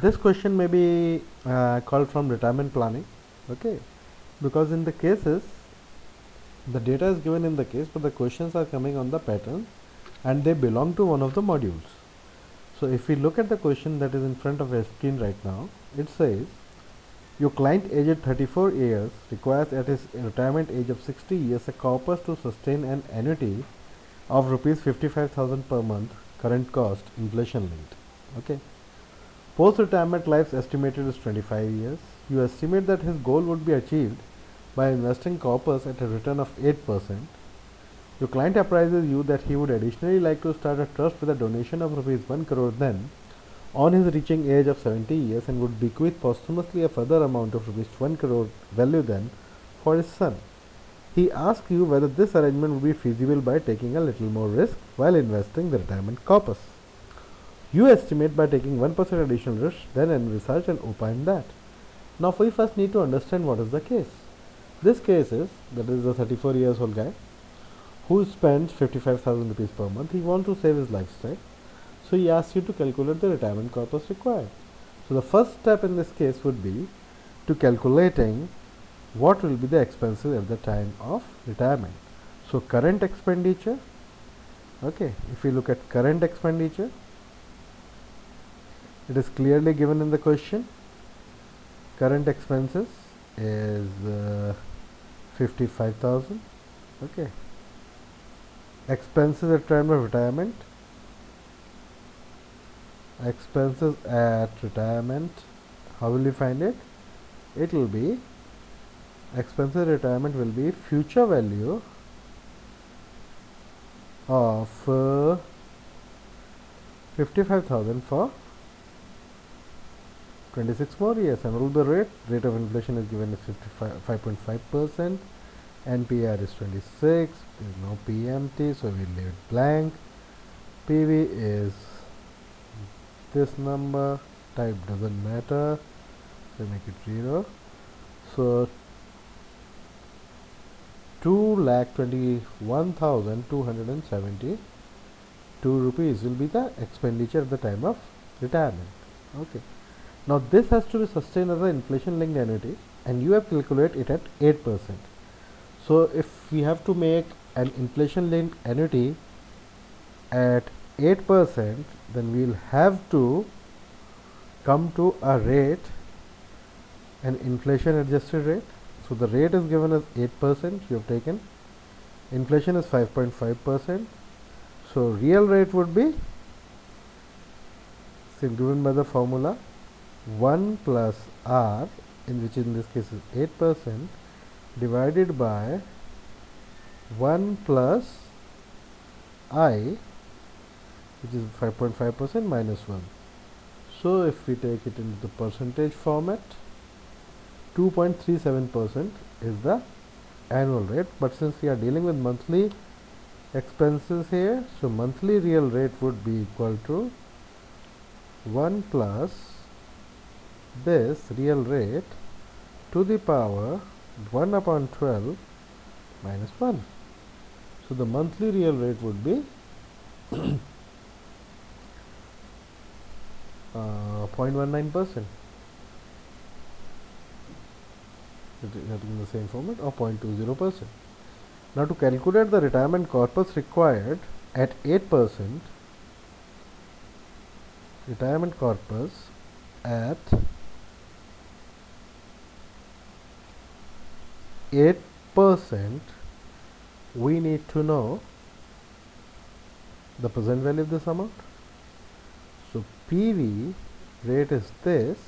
This question may be called from retirement planning, okay, because in the cases the data is given in the case, but the questions are coming on the pattern and they belong to one of the modules. So if we look at the question that is in front of our screen right now, it says your client aged 34 years requires at his retirement age of 60 years a corpus to sustain an annuity of rupees 55,000 per month, current cost, inflation linked. Okay. Post retirement life estimated is 25 years. You estimate that his goal would be achieved by investing corpus at a return of 8%. Your client apprises you that he would additionally like to start a trust with a donation of rupees 1 crore then, on his reaching age of 70 years, and would bequeath posthumously a further amount of rupees 1 crore value then for his son. He asks you whether this arrangement would be feasible by taking a little more risk while investing the retirement corpus. You estimate by taking 1% additional risk, then envisage and opine that. Now we first need to understand what is the case. This case is, that is a 34 years old guy who spends 55,000 rupees per month. He wants to save his lifestyle. So he asks you to calculate the retirement corpus required. So the first step in this case would be to calculating what will be the expenses at the time of retirement. So current expenditure, okay, if we look at current expenditure, it is clearly given in the question. Current expenses is 55,000. Okay. Expenses at time of retirement. Expenses at retirement. How will you find it? It will be expenses at retirement will be future value of 55,000 for 26 more years, and rule the rate of inflation is given as 5.5%, NPR is 26, there is no PMT, so we leave it blank. PV is this number, type doesn't matter, so make it 0. So 2,21,272 rupees will be the expenditure at the time of retirement. Okay. Now this has to be sustained as an inflation linked annuity, and you have calculated it at 8%. So if we have to make an inflation linked annuity at 8%, then we will have to come to a rate, an inflation adjusted rate. So the rate is given as 8%, you have taken. Inflation is 5.5%. So real rate would be given by the formula 1 plus R, in which in this case is 8%, divided by 1 plus I, which is 5.5% minus 1. So if we take it into the percentage format, 2.37% is the annual rate, but since we are dealing with monthly expenses here, so monthly real rate would be equal to 1 plus this real rate to the power 1 upon 12 minus 1. So the monthly real rate would be 0.19%. In the same format, or 0.20%. Now to calculate the retirement corpus required at 8%, retirement corpus at 8%, we need to know the present value of this amount. So PV rate is this,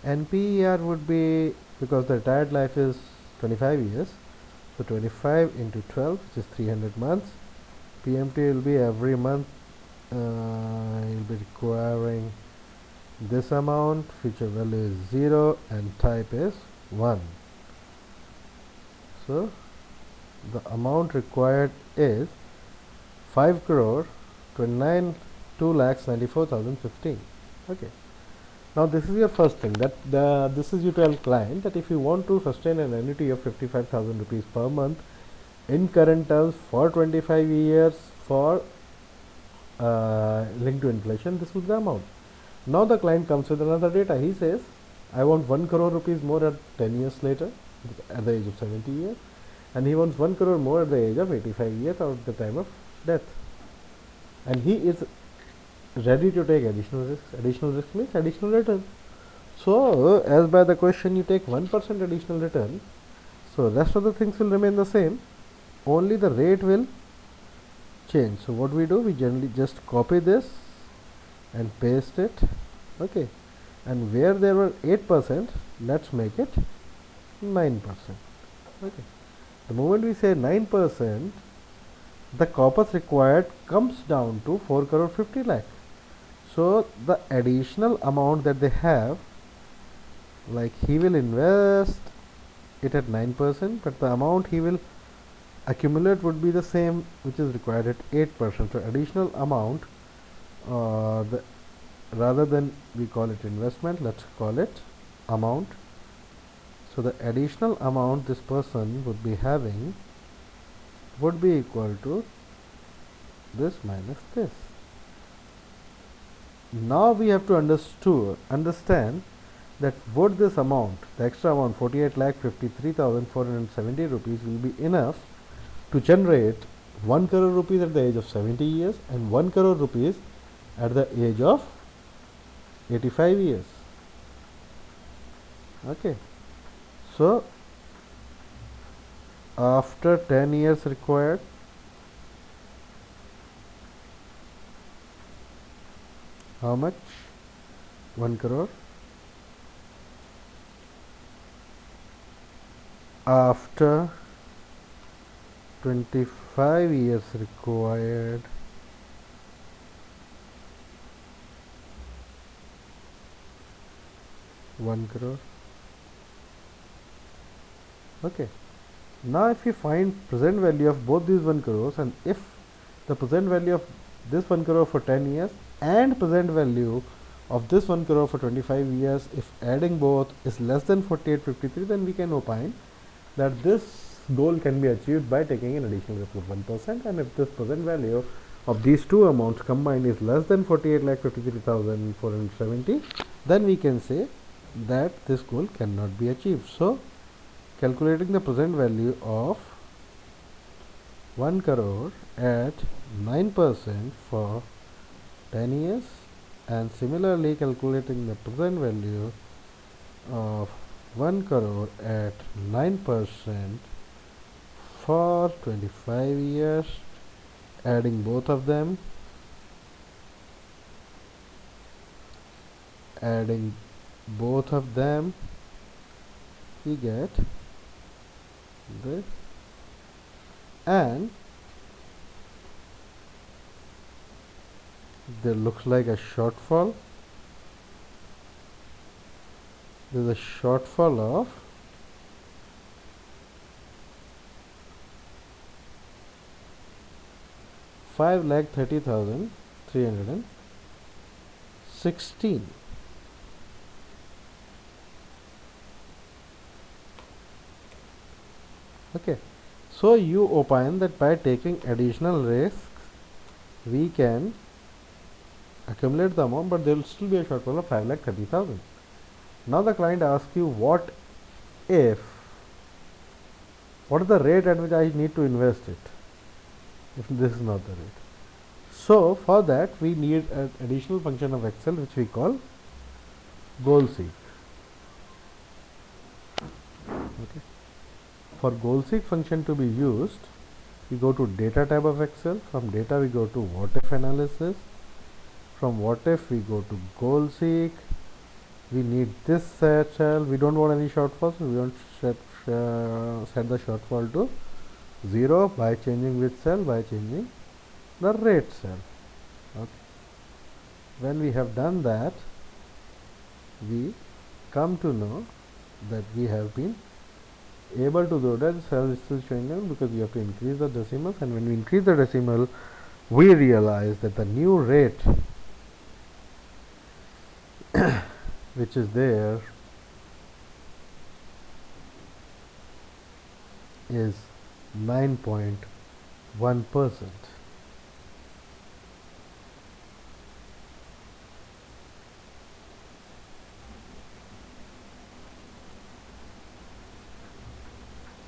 and PER would be, because the retired life is 25 years, so 25 into 12, which is 300 months. PMT will be every month, you'll be requiring this amount, future value is 0 and type is 1. So the amount required is 5 crore 2,94,015. Okay. Now this is your first thing, that this is you tell client that if you want to sustain an annuity of 55,000 rupees per month in current terms for 25 years for linked to inflation, this was the amount. Now the client comes with another data. He says, I want 1 crore rupees more at 10 years later, at the age of 70 years, and he wants 1 crore more at the age of 85 years or at the time of death. And he is ready to take additional risks. Additional risk means additional return. So, as by the question, you take 1% additional return. So, rest of the things will remain the same. Only the rate will change. So, what we do? We generally just copy this and paste it. Okay. And where there were 8%, let's make it 9%. Okay. The moment we say 9%, the corpus required comes down to 4 crore 50 lakh. So the additional amount that they have, like he will invest it at 9%, but the amount he will accumulate would be the same, which is required at 8%. So additional amount, rather than we call it investment, let's call it amount. So the additional amount this person would be having would be equal to this minus this. Now we have to understand that would this amount, the extra amount 48,53,470 rupees, will be enough to generate 1 crore rupees at the age of 70 years and 1 crore rupees at the age of 85 years. Okay. So after 10 years required, how much? 1 crore. After 25 years required, one crore. Okay. Now if you find present value of both these 1 crores, and if the present value of this 1 crore for 10 years and present value of this 1 crore for 25 years, if adding both is less than 4853, then we can opine that this goal can be achieved by taking an additional risk of 1%, and if this present value of these two amounts combined is less than 48,53,470, then we can say that this goal cannot be achieved. So calculating the present value of 1 crore at 9% for 10 years, and similarly calculating the present value of 1 crore at 9% for 25 years, adding both of them, we get this, and there looks like a shortfall. There is a shortfall of 5,30,316. Okay, so you opine that by taking additional risks we can accumulate the amount, but there will still be a shortfall of 5,30,000. Now the client asks you, what is the rate at which I need to invest it if this is not the rate? So for that we need an additional function of Excel which we call goal seek. Okay. For goal seek function to be used, we go to data tab of Excel. From data we go to what if analysis. From what if we go to goal seek. We need this cell. We don't want any shortfalls, so we want to set the shortfall to 0 by changing which cell? By changing the rate cell. Okay. When we have done that, we come to know that we have been able to do that. Cell is still showing down because we have to increase the decimals, and when we increase the decimal, we realize that the new rate which is there is 9.1%.